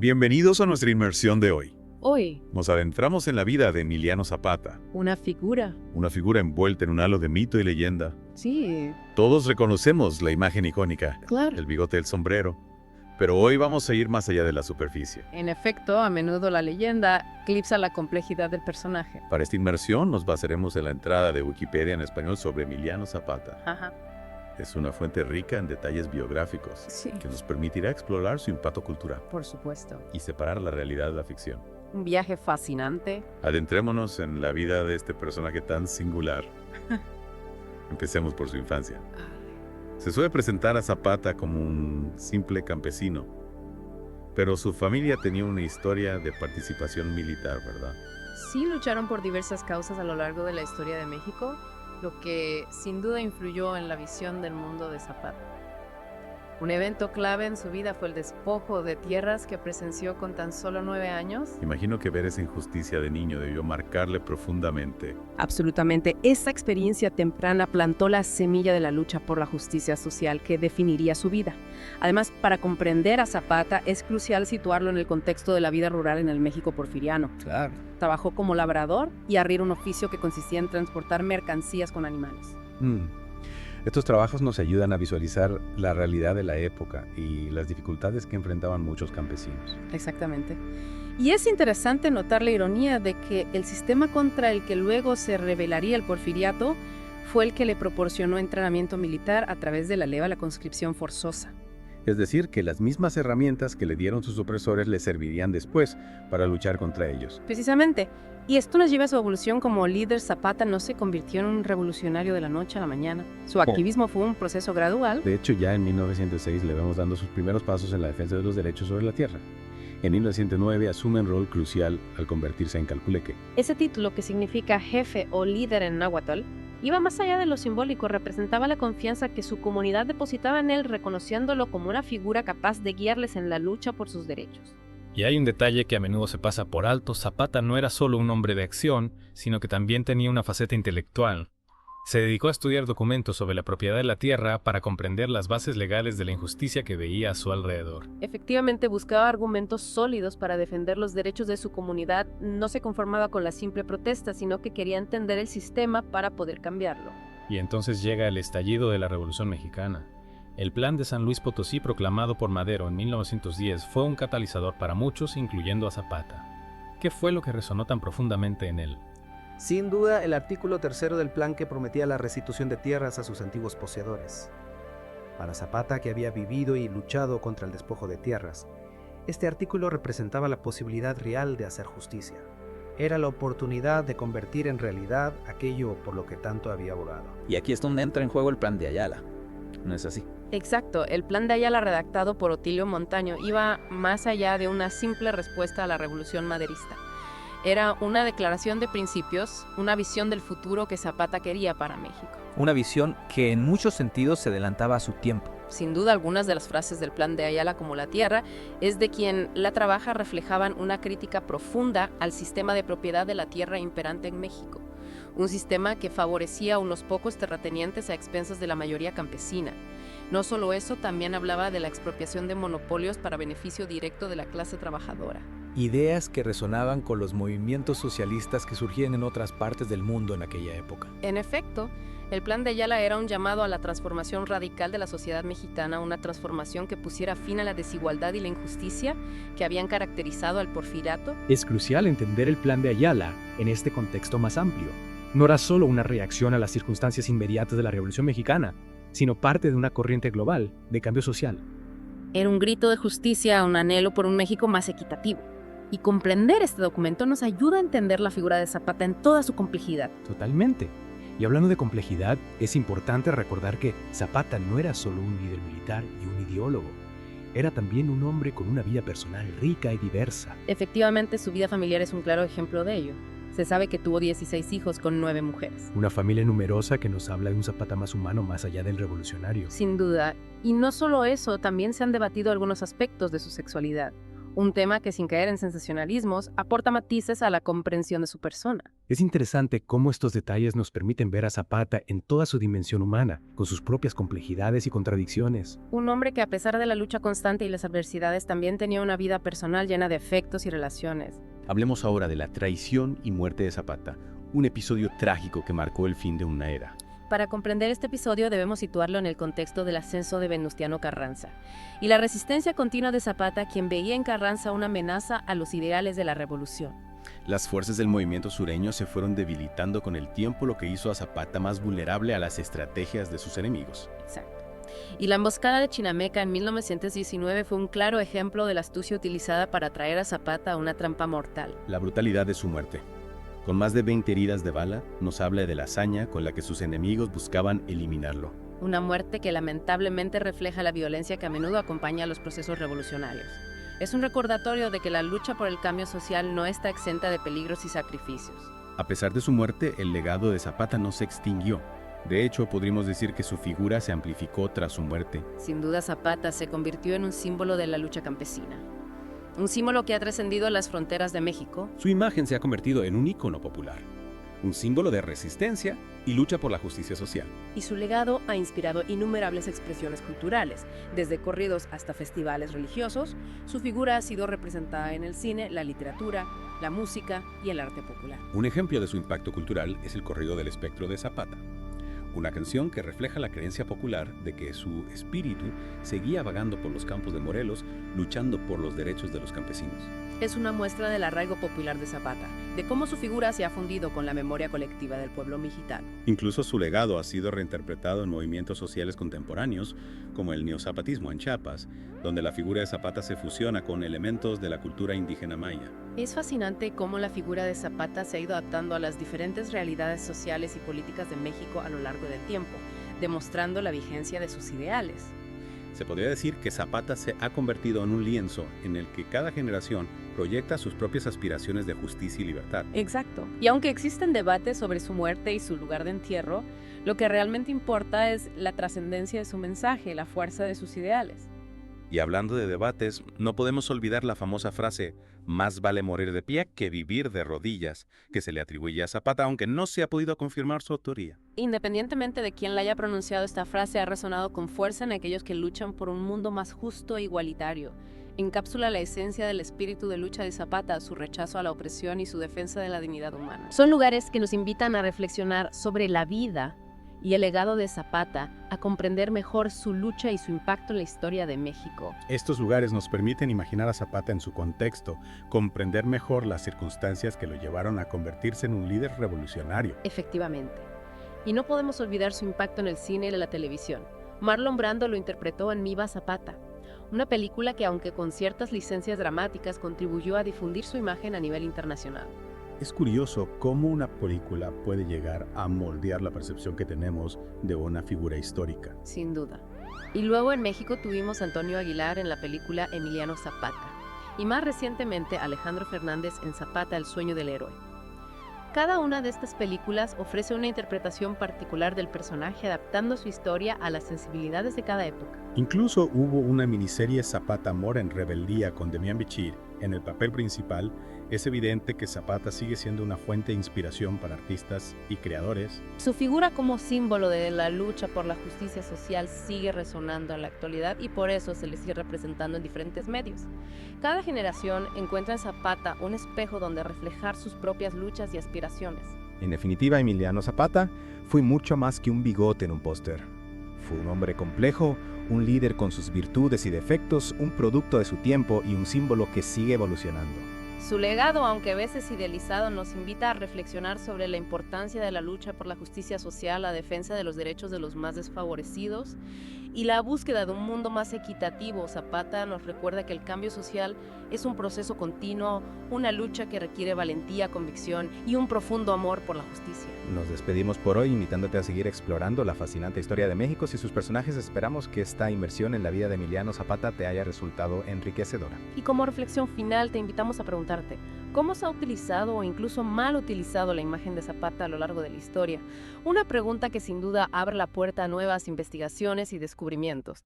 Bienvenidos a nuestra inmersión de hoy. Hoy, Nos adentramos en la vida de Emiliano Zapata, una figura. una figura envuelta en un halo de mito y leyenda. Sí, Todos reconocemos la imagen icónica, claro. el bigote del sombrero, pero hoy vamos a ir más allá de la superficie. En efecto, a menudo la leyenda eclipsa la complejidad del personaje. Para esta inmersión nos basaremos en la entrada de Wikipedia en español sobre Emiliano Zapata. Ajá. Es una fuente rica en detalles biográficos Sí, que nos permitirá explorar su impacto cultural por supuesto. y separar la realidad de la ficción. Un viaje fascinante. Adentrémonos en la vida de este personaje tan singular. Empecemos por su infancia. Se suele presentar a Zapata como un simple campesino, pero su familia tenía una historia de participación militar, ¿verdad? Sí lucharon por diversas causas a lo largo de la historia de México, lo que sin duda influyó en la visión del mundo de Zapata. Un evento clave en su vida fue el despojo de tierras que presenció con tan solo 9 años. Imagino que ver esa injusticia de niño debió marcarle profundamente. Absolutamente. Esa experiencia temprana plantó la semilla de la lucha por la justicia social que definiría su vida. Además, para comprender a Zapata es crucial situarlo en el contexto de la vida rural en el México porfiriano. Claro. Trabajó como labrador y arriero, un oficio que consistía en transportar mercancías con animales. Estos trabajos nos ayudan a visualizar la realidad de la época y las dificultades que enfrentaban muchos campesinos. Exactamente. Y es interesante notar la ironía de que el sistema contra el que luego se rebelaría el porfiriato fue el que le proporcionó entrenamiento militar a través de la leva a la conscripción forzosa. Es decir, que las mismas herramientas que le dieron sus opresores le servirían después para luchar contra ellos. Precisamente. Y esto nos lleva a su evolución como líder. Zapata no se convirtió en un revolucionario de la noche a la mañana. Su activismo fue un proceso gradual. De hecho, ya en 1906 le vemos dando sus primeros pasos en la defensa de los derechos sobre la tierra. En 1909 asume un rol crucial al convertirse en calpuleque. Ese título, que significa jefe o líder en náhuatl, iba más allá de lo simbólico, representaba la confianza que su comunidad depositaba en él, reconociéndolo como una figura capaz de guiarles en la lucha por sus derechos. Y hay un detalle que a menudo se pasa por alto: Zapata no era solo un hombre de acción, sino que también tenía una faceta intelectual. Se dedicó a estudiar documentos sobre la propiedad de la tierra para comprender las bases legales de la injusticia que veía a su alrededor. Efectivamente, buscaba argumentos sólidos para defender los derechos de su comunidad. No se conformaba con la simple protesta, sino que quería entender el sistema para poder cambiarlo. Y entonces llega el estallido de la Revolución Mexicana. El Plan de San Luis Potosí, proclamado por Madero en 1910, fue un catalizador para muchos, incluyendo a Zapata. ¿Qué fue lo que resonó tan profundamente en él? Sin duda, el artículo 3 del plan, que prometía la restitución de tierras a sus antiguos poseedores. Para Zapata, que había vivido y luchado contra el despojo de tierras, este artículo representaba la posibilidad real de hacer justicia. Era la oportunidad de convertir en realidad aquello por lo que tanto había abogado. Y aquí es donde entra en juego el plan de Ayala. ¿No es así? Exacto, el plan de Ayala, redactado por Otilio Montaño, iba más allá de una simple respuesta a la revolución maderista. Era una declaración de principios, una visión del futuro que Zapata quería para México. Una visión que en muchos sentidos se adelantaba a su tiempo. Sin duda, algunas de las frases del plan de Ayala, como la tierra es de quien la trabaja, reflejaban una crítica profunda al sistema de propiedad de la tierra imperante en México. Un sistema que favorecía a unos pocos terratenientes a expensas de la mayoría campesina. No solo eso, también hablaba de la expropiación de monopolios para beneficio directo de la clase trabajadora. Ideas que resonaban con los movimientos socialistas que surgían en otras partes del mundo en aquella época. En efecto, el plan de Ayala era un llamado a la transformación radical de la sociedad mexicana, una transformación que pusiera fin a la desigualdad y la injusticia que habían caracterizado al porfiriato. Es crucial entender el plan de Ayala en este contexto más amplio. No era solo una reacción a las circunstancias inmediatas de la Revolución Mexicana, sino parte de una corriente global de cambio social. Era un grito de justicia, un anhelo por un México más equitativo. Y comprender este documento nos ayuda a entender la figura de Zapata en toda su complejidad. Totalmente. Y hablando de complejidad, es importante recordar que Zapata no era solo un líder militar y un ideólogo. Era también un hombre con una vida personal rica y diversa. Efectivamente, su vida familiar es un claro ejemplo de ello. Se sabe que tuvo 16 hijos con 9 mujeres. Una familia numerosa que nos habla de un Zapata más humano más allá del revolucionario. Sin duda. Y no solo eso, también se han debatido algunos aspectos de su sexualidad. Un tema que, sin caer en sensacionalismos, aporta matices a la comprensión de su persona. Es interesante cómo estos detalles nos permiten ver a Zapata en toda su dimensión humana, con sus propias complejidades y contradicciones. Un hombre que, a pesar de la lucha constante y las adversidades, también tenía una vida personal llena de afectos y relaciones. Hablemos ahora de la traición y muerte de Zapata, un episodio trágico que marcó el fin de una era. Para comprender este episodio debemos situarlo en el contexto del ascenso de Venustiano Carranza y la resistencia continua de Zapata, quien veía en Carranza una amenaza a los ideales de la revolución. Las fuerzas del movimiento sureño se fueron debilitando con el tiempo, lo que hizo a Zapata más vulnerable a las estrategias de sus enemigos. Exacto. Y la emboscada de Chinameca en 1919 fue un claro ejemplo de la astucia utilizada para traer a Zapata a una trampa mortal. La brutalidad de su muerte, con más de 20 heridas de bala, nos habla de la hazaña con la que sus enemigos buscaban eliminarlo. Una muerte que lamentablemente refleja la violencia que a menudo acompaña a los procesos revolucionarios. Es un recordatorio de que la lucha por el cambio social no está exenta de peligros y sacrificios. A pesar de su muerte, el legado de Zapata no se extinguió. De hecho, podríamos decir que su figura se amplificó tras su muerte. Sin duda, Zapata se convirtió en un símbolo de la lucha campesina. Un símbolo que ha trascendido las fronteras de México. Su imagen se ha convertido en un ícono popular, un símbolo de resistencia y lucha por la justicia social. Y su legado ha inspirado innumerables expresiones culturales. Desde corridos hasta festivales religiosos, su figura ha sido representada en el cine, la literatura, la música y el arte popular. Un ejemplo de su impacto cultural es el corrido del espectro de Zapata, una canción que refleja la creencia popular de que su espíritu seguía vagando por los campos de Morelos, luchando por los derechos de los campesinos. Es una muestra del arraigo popular de Zapata, de cómo su figura se ha fundido con la memoria colectiva del pueblo mexicano. Incluso su legado ha sido reinterpretado en movimientos sociales contemporáneos, como el neozapatismo en Chiapas, donde la figura de Zapata se fusiona con elementos de la cultura indígena maya. Es fascinante cómo la figura de Zapata se ha ido adaptando a las diferentes realidades sociales y políticas de México a lo largo del tiempo, demostrando la vigencia de sus ideales. Se podría decir que Zapata se ha convertido en un lienzo en el que cada generación proyecta sus propias aspiraciones de justicia y libertad. Exacto. Y aunque existen debates sobre su muerte y su lugar de entierro, lo que realmente importa es la trascendencia de su mensaje, la fuerza de sus ideales. Y hablando de debates, no podemos olvidar la famosa frase «más vale morir de pie que vivir de rodillas», que se le atribuye a Zapata, aunque no se ha podido confirmar su autoría. Independientemente de quién la haya pronunciado, esta frase ha resonado con fuerza en aquellos que luchan por un mundo más justo e igualitario. Encapsula la esencia del espíritu de lucha de Zapata, su rechazo a la opresión y su defensa de la dignidad humana. Son lugares que nos invitan a reflexionar sobre la vida y el legado de Zapata, a comprender mejor su lucha y su impacto en la historia de México. Estos lugares nos permiten imaginar a Zapata en su contexto, comprender mejor las circunstancias que lo llevaron a convertirse en un líder revolucionario. Efectivamente. Y no podemos olvidar su impacto en el cine y en la televisión. Marlon Brando lo interpretó en Viva Zapata, una película que, aunque con ciertas licencias dramáticas, contribuyó a difundir su imagen a nivel internacional. Es curioso cómo una película puede llegar a moldear la percepción que tenemos de una figura histórica. Sin duda. Y luego en México tuvimos a Antonio Aguilar en la película Emiliano Zapata. Y más recientemente Alejandro Fernández en Zapata, el sueño del héroe. Cada una de estas películas ofrece una interpretación particular del personaje, adaptando su historia a las sensibilidades de cada época. Incluso hubo una miniserie Zapata Amor en Rebeldía con Demián Bichir en el papel principal. Es evidente que Zapata sigue siendo una fuente de inspiración para artistas y creadores. Su figura como símbolo de la lucha por la justicia social sigue resonando en la actualidad y por eso se le sigue representando en diferentes medios. Cada generación encuentra en Zapata un espejo donde reflejar sus propias luchas y aspiraciones. En definitiva, Emiliano Zapata fue mucho más que un bigote en un póster. Fue un hombre complejo, un líder con sus virtudes y defectos, un producto de su tiempo y un símbolo que sigue evolucionando. Su legado, aunque a veces idealizado, nos invita a reflexionar sobre la importancia de la lucha por la justicia social, la defensa de los derechos de los más desfavorecidos y la búsqueda de un mundo más equitativo. Zapata nos recuerda que el cambio social es un proceso continuo, una lucha que requiere valentía, convicción y un profundo amor por la justicia. Nos despedimos por hoy invitándote a seguir explorando la fascinante historia de México y sus personajes. Esperamos que esta inmersión en la vida de Emiliano Zapata te haya resultado enriquecedora. Y como reflexión final te invitamos a preguntarte, ¿cómo se ha utilizado o incluso mal utilizado la imagen de Zapata a lo largo de la historia? Una pregunta que sin duda abre la puerta a nuevas investigaciones y descubrimientos.